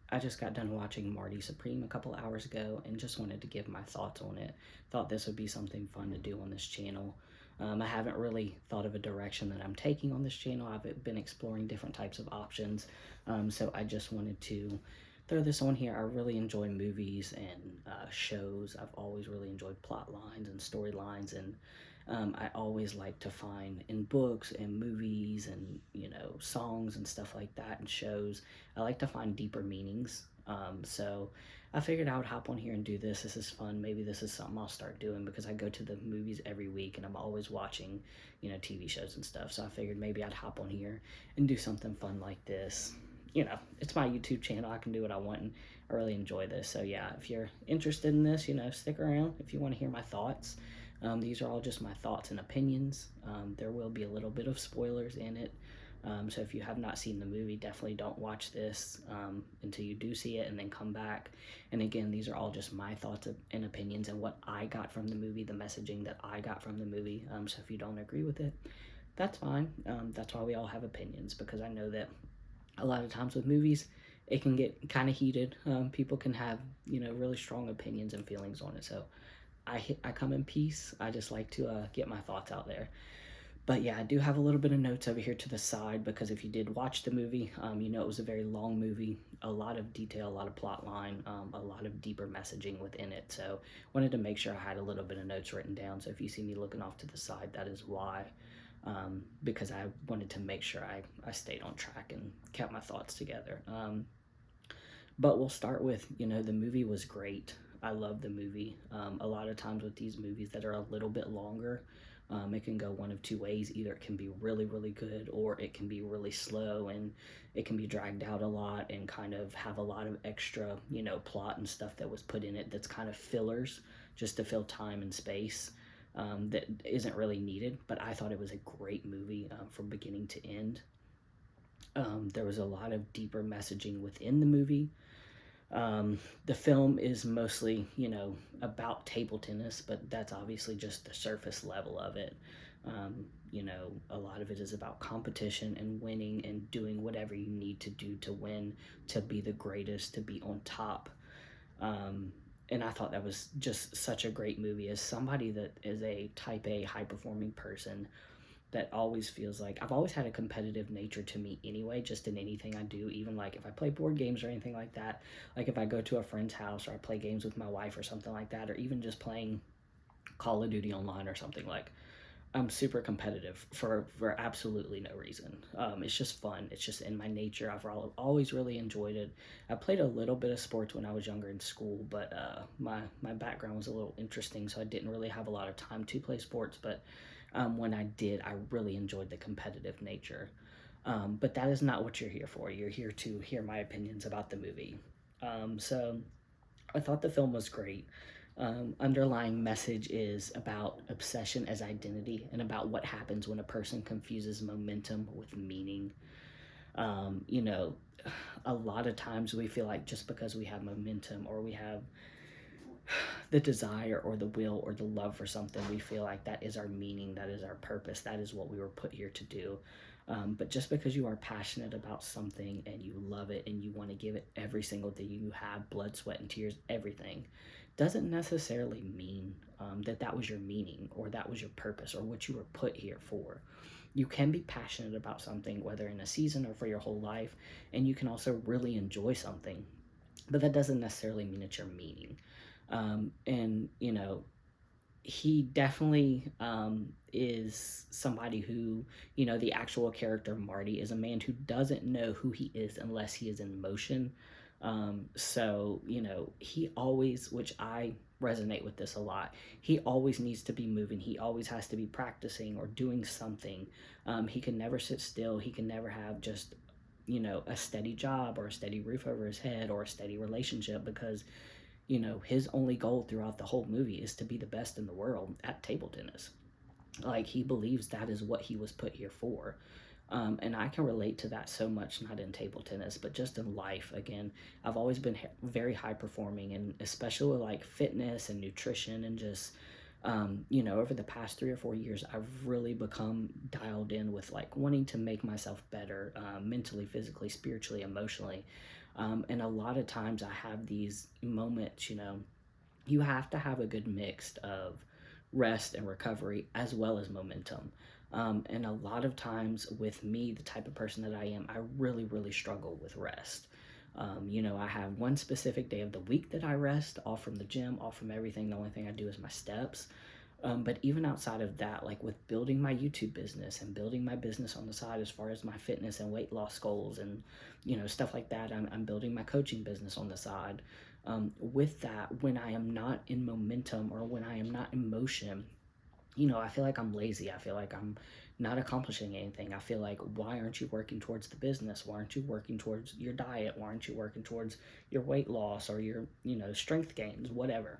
I just got done watching Marty Supreme a couple hours ago and just wanted to give my thoughts on it. Thought this would be something fun to do on this channel. I haven't really thought of a direction that I'm taking on this channel. I've been exploring different types of options. So I just wanted to throw this on here. I really enjoy movies and shows. I've always really enjoyed plot lines and storylines, and I always like to find in books and movies and songs and stuff like that and shows. I like to find deeper meanings. So I figured I would hop on here and do this. This is fun. Maybe this is something I'll start doing because I go to the movies every week and I'm always watching, TV shows and stuff. So I figured maybe I'd hop on here and do something fun like this. It's my YouTube channel. I can do what I want, and I really enjoy this. So yeah, if you're interested in this, stick around if you want to hear my thoughts. These are all just my thoughts and opinions. There will be a little bit of spoilers in it. So if you have not seen the movie, definitely don't watch this until you do see it and then come back. And again, these are all just my thoughts and opinions and what I got from the movie, the messaging that I got from the movie. So if you don't agree with it, that's fine. That's why we all have opinions, because I know that a lot of times with movies, it can get kind of heated. People can have, really strong opinions and feelings on it. So I come in peace. I just like to get my thoughts out there. But yeah, I do have a little bit of notes over here to the side, because if you did watch the movie, it was a very long movie, a lot of detail, a lot of plot line, a lot of deeper messaging within it. So wanted to make sure I had a little bit of notes written down. So if you see me looking off to the side, that is why, because I wanted to make sure I stayed on track and kept my thoughts together. But we'll start with, the movie was great. I love the movie. A lot of times with these movies that are a little bit longer, it can go one of two ways. Either it can be really, really good, or it can be really slow and it can be dragged out a lot and kind of have a lot of extra, plot and stuff that was put in it that's kind of fillers just to fill time and space, that isn't really needed. But I thought it was a great movie from beginning to end. There was a lot of deeper messaging within the movie. The film is mostly, about table tennis, but that's obviously just the surface level of it. A lot of it is about competition and winning and doing whatever you need to do to win, to be the greatest, to be on top. And I thought that was just such a great movie. As somebody that is a type A high performing person, that always feels like I've always had a competitive nature to me anyway, just in anything I do, even like if I play board games or anything like that. Like if I go to a friend's house or I play games with my wife or something like that, or even just playing Call of Duty online or something, like I'm super competitive for absolutely no reason. It's just fun. It's just in my nature. I've always really enjoyed it. I played a little bit of sports when I was younger in school, but my background was a little interesting, so I didn't really have a lot of time to play sports. But when I did, I really enjoyed the competitive nature. But that is not what you're here for. You're here to hear my opinions about the movie. So I thought the film was great. Underlying message is about obsession as identity and about what happens when a person confuses momentum with meaning. Um, you know, a lot of times we feel like just because we have momentum or we have the desire or the will or the love for something, we feel like that is our meaning, that is our purpose, that is what we were put here to do. But just because you are passionate about something and you love it and you want to give it every single thing you have, blood, sweat, and tears, everything, doesn't necessarily mean that was your meaning or that was your purpose or what you were put here for. You can be passionate about something, whether in a season or for your whole life, and you can also really enjoy something, but that doesn't necessarily mean it's your meaning. And he definitely is somebody who, the actual character Marty is a man who doesn't know who he is unless he is in motion. So, he always, which I resonate with this a lot, he always needs to be moving. He always has to be practicing or doing something. He can never sit still. He can never have just, a steady job or a steady roof over his head or a steady relationship, because his only goal throughout the whole movie is to be the best in the world at table tennis. Like, he believes that is what he was put here for. And I can relate to that so much, not in table tennis, but just in life. Again, I've always been very high performing, and especially with like fitness and nutrition, and just, over the past 3 or 4 years, I've really become dialed in with like wanting to make myself better, mentally, physically, spiritually, emotionally. And a lot of times I have these moments, you have to have a good mix of rest and recovery as well as momentum. And a lot of times with me, the type of person that I am, I really, really struggle with rest. I have one specific day of the week that I rest, off from the gym, off from everything. The only thing I do is my steps. But even outside of that, like with building my YouTube business and building my business on the side as far as my fitness and weight loss goals and, stuff like that, I'm building my coaching business on the side. With that, when I am not in momentum or when I am not in motion, I feel like I'm lazy. I feel like I'm not accomplishing anything. I feel like, why aren't you working towards the business? Why aren't you working towards your diet? Why aren't you working towards your weight loss or your, strength gains, whatever?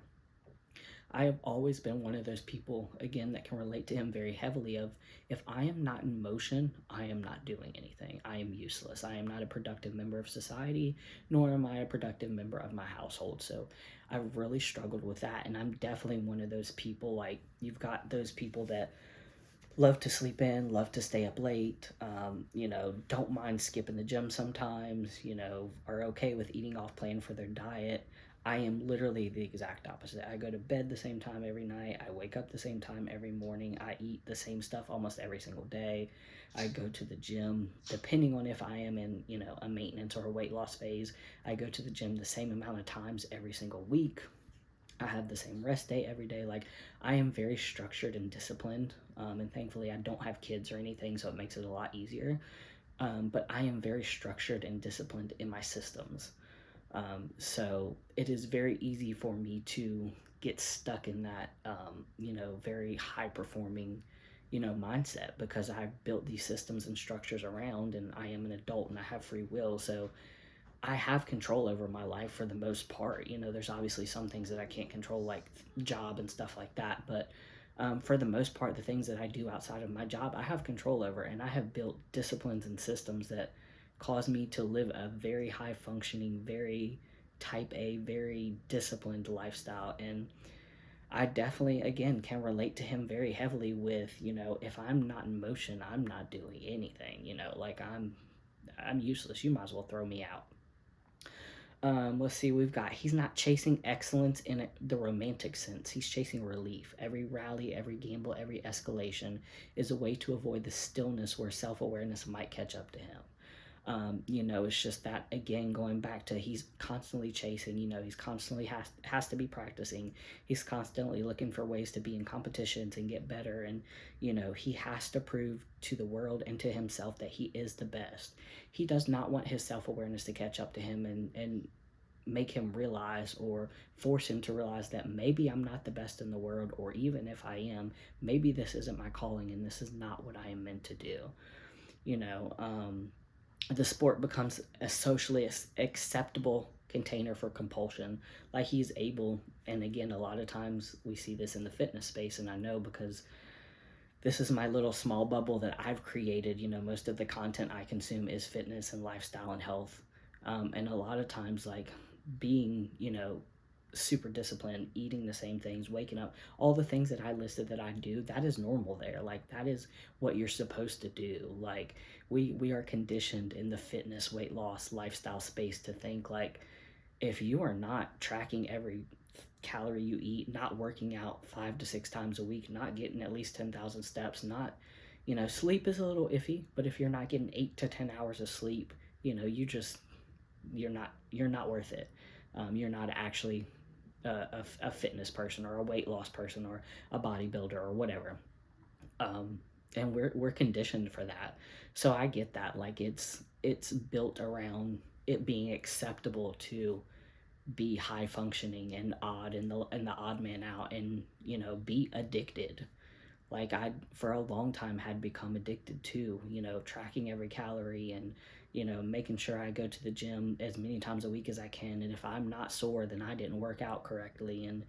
I have always been one of those people, again, that can relate to him very heavily of, if I am not in motion, I am not doing anything. I am useless. I am not a productive member of society, nor am I a productive member of my household. So I've really struggled with that. And I'm definitely one of those people, like, you've got those people that love to sleep in, love to stay up late, don't mind skipping the gym sometimes, are okay with eating off plan for their diet. I am literally the exact opposite. I go to bed the same time every night. I wake up the same time every morning. I eat the same stuff almost every single day. I go to the gym, depending on if I am in, a maintenance or a weight loss phase. I go to the gym the same amount of times every single week. I have the same rest day every day. Like, I am very structured and disciplined. And thankfully, I don't have kids or anything, so it makes it a lot easier. But I am very structured and disciplined in my systems. So it is very easy for me to get stuck in that, very high performing, mindset, because I've built these systems and structures around, and I am an adult and I have free will. So I have control over my life for the most part. There's obviously some things that I can't control, like job and stuff like that. But for the most part, the things that I do outside of my job, I have control over. And I have built disciplines and systems that cause me to live a very high functioning, very type A, very disciplined lifestyle. And I definitely, again, can relate to him very heavily with, if I'm not in motion, I'm not doing anything, like I'm useless. You might as well throw me out. Let's see, we've got, he's not chasing excellence in the romantic sense. He's chasing relief. Every rally, every gamble, every escalation is a way to avoid the stillness where self-awareness might catch up to him. It's just that, again, going back to, he's constantly chasing, he's constantly has to be practicing. He's constantly looking for ways to be in competitions and get better. And, he has to prove to the world and to himself that he is the best. He does not want his self-awareness to catch up to him and make him realize, or force him to realize, that maybe I'm not the best in the world, or even if I am, maybe this isn't my calling and this is not what I am meant to do. The sport becomes a socially acceptable container for compulsion. Like, he's able, and again, a lot of times we see this in the fitness space, and I know because this is my little small bubble that I've created. Most of the content I consume is fitness and lifestyle and health. And a lot of times, like, being, super disciplined, eating the same things, waking up, all the things that I listed that I do, that is normal there. Like, that is what you're supposed to do. Like, we are conditioned in the fitness, weight loss, lifestyle space to think, like, if you are not tracking every calorie you eat, not working out 5 to 6 times a week, not getting at least 10,000 steps, not, sleep is a little iffy, but if you're not getting 8 to 10 hours of sleep, you're not worth it. You're not actually a fitness person or a weight loss person or a bodybuilder or whatever. And we're conditioned for that. So I get that. Like, it's built around it being acceptable to be high functioning and odd, and the odd man out, and be addicted. Like, I, for a long time, had become addicted to, tracking every calorie, and, making sure I go to the gym as many times a week as I can. And if I'm not sore, then I didn't work out correctly. And,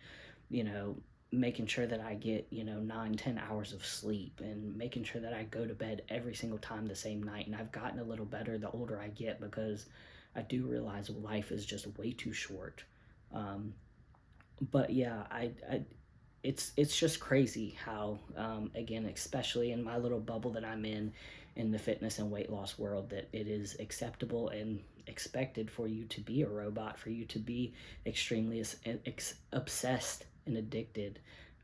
making sure that I get, 9-10 hours of sleep, and making sure that I go to bed every single time the same night. And I've gotten a little better the older I get, because I do realize life is just way too short. But yeah, it's just crazy how, again, especially in my little bubble that I'm in the fitness and weight loss world, that it is acceptable and expected for you to be a robot, for you to be extremely obsessed and addicted.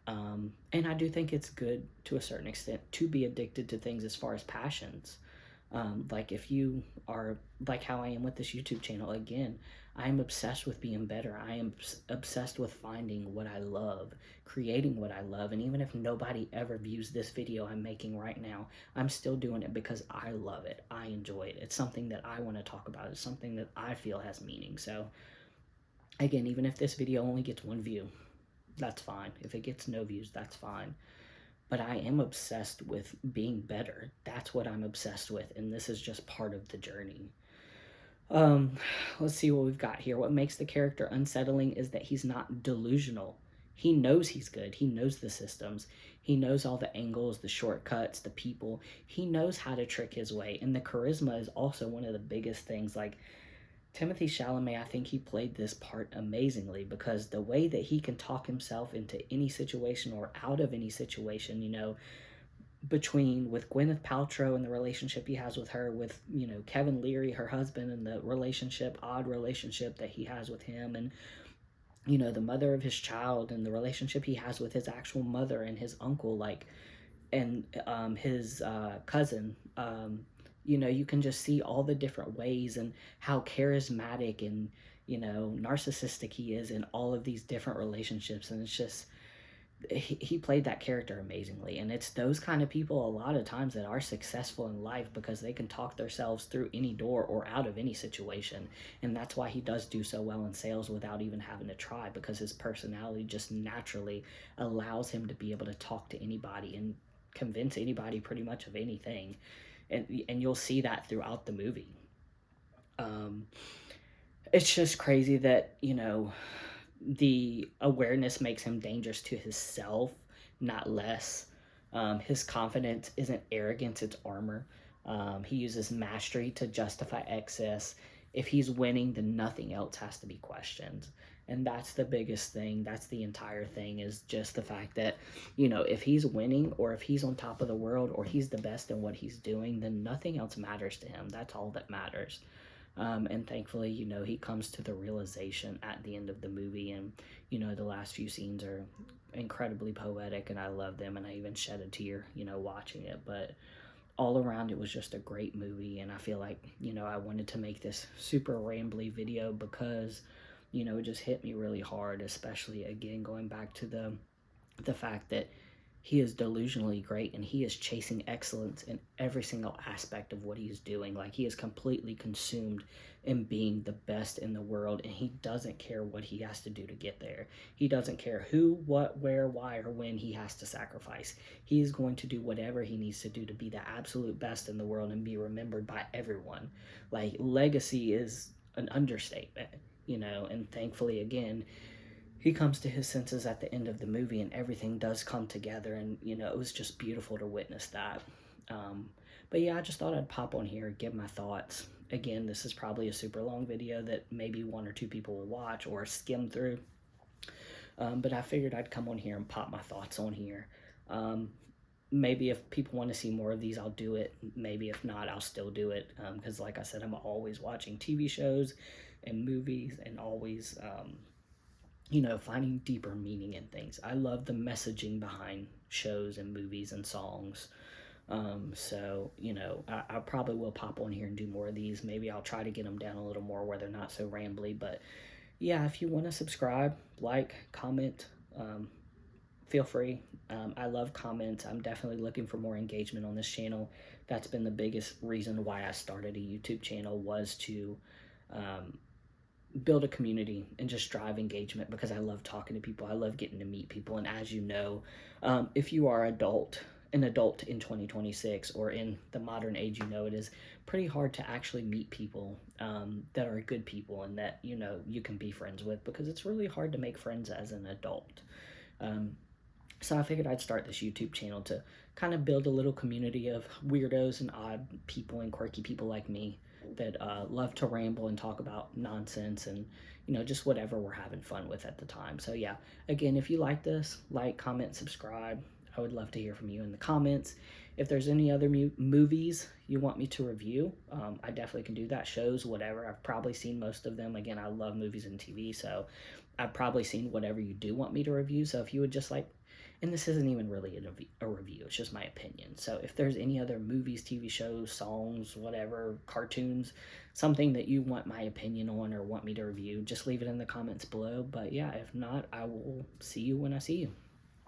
And I do think it's good to a certain extent to be addicted to things as far as passions. Like if you are like how I am with this YouTube channel, again, I am obsessed with being better. I am obsessed with finding what I love, creating what I love. And even if nobody ever views this video I'm making right now, I'm still doing it because I love it. I enjoy it. It's something that I want to talk about. It's something that I feel has meaning. So again, even if this video only gets 1 view, that's fine. If it gets no views, that's fine. But I am obsessed with being better. That's what I'm obsessed with, and this is just part of the journey. Um, let's see what we've got here. What makes the character unsettling is that he's not delusional. He knows he's good. He knows the systems. He knows all the angles, the shortcuts, the people. He knows how to trick his way. And the charisma is also one of the biggest things. Like, Timothy Chalamet, I think he played this part amazingly, because the way that he can talk himself into any situation or out of any situation, between with Gwyneth Paltrow and the relationship he has with her, with, Kevin Leary, her husband, and the odd relationship that he has with him, and, the mother of his child, and the relationship he has with his actual mother and his uncle, like, and his cousin. You can just see all the different ways and how charismatic and, narcissistic he is in all of these different relationships. And it's just, he played that character amazingly. And it's those kind of people a lot of times that are successful in life, because they can talk themselves through any door or out of any situation. And that's why he does do so well in sales without even having to try, because his personality just naturally allows him to be able to talk to anybody and convince anybody pretty much of anything. And you'll see that throughout the movie. um, it's just crazy that, the awareness makes him dangerous to himself, not less. His confidence isn't arrogance, it's armor. He uses mastery to justify excess. If he's winning, then nothing else has to be questioned. And that's the biggest thing. That's the entire thing, is just the fact that, if he's winning, or if he's on top of the world, or he's the best in what he's doing, then nothing else matters to him. That's all that matters. And thankfully, he comes to the realization at the end of the movie. And, the last few scenes are incredibly poetic, and I love them. And I even shed a tear, watching it. But all around, it was just a great movie. And I feel like, I wanted to make this super rambly video because, it just hit me really hard, especially, again, going back to the fact that he is delusionally great, and he is chasing excellence in every single aspect of what he's doing. Like, he is completely consumed in being the best in the world, and he doesn't care what he has to do to get there. He doesn't care who, what, where, why, or when he has to sacrifice. He is going to do whatever he needs to do to be the absolute best in the world and be remembered by everyone. Like, legacy is an understatement, and thankfully, again, he comes to his senses at the end of the movie, and everything does come together. And, it was just beautiful to witness that. But yeah, I just thought I'd pop on here, give my thoughts. Again, this is probably a super long video that maybe 1 or 2 people will watch or skim through. But I figured I'd come on here and pop my thoughts on here. Maybe if people want to see more of these, I'll do it. Maybe if not, I'll still do it. Because like I said, I'm always watching TV shows and movies, and always, finding deeper meaning in things. I love the messaging behind shows and movies and songs. So, I probably will pop on here and do more of these. Maybe I'll try to get them down a little more where they're not so rambly. But yeah, if you want to subscribe, like, comment, feel free. I love comments. I'm definitely looking for more engagement on this channel. That's been the biggest reason why I started a YouTube channel, was to build a community and just drive engagement, because I love talking to people. I love getting to meet people. And as you know, if you are an adult in 2026, or in the modern age, it is pretty hard to actually meet people that are good people and that, you can be friends with, because it's really hard to make friends as an adult. So I figured I'd start this YouTube channel to kind of build a little community of weirdos and odd people and quirky people like me. that love to ramble and talk about nonsense and, just whatever we're having fun with at the time. So, yeah, again, if you like this, like, comment, subscribe. I would love to hear from you in the comments. If there's any other movies you want me to review, I definitely can do that. Shows, whatever. I've probably seen most of them. Again, I love movies and TV, so I've probably seen whatever you do want me to review. So if you would just like, and this isn't even really a review, it's just my opinion. So if there's any other movies, TV shows, songs, whatever, cartoons, something that you want my opinion on or want me to review, just leave it in the comments below. But yeah, if not, I will see you when I see you.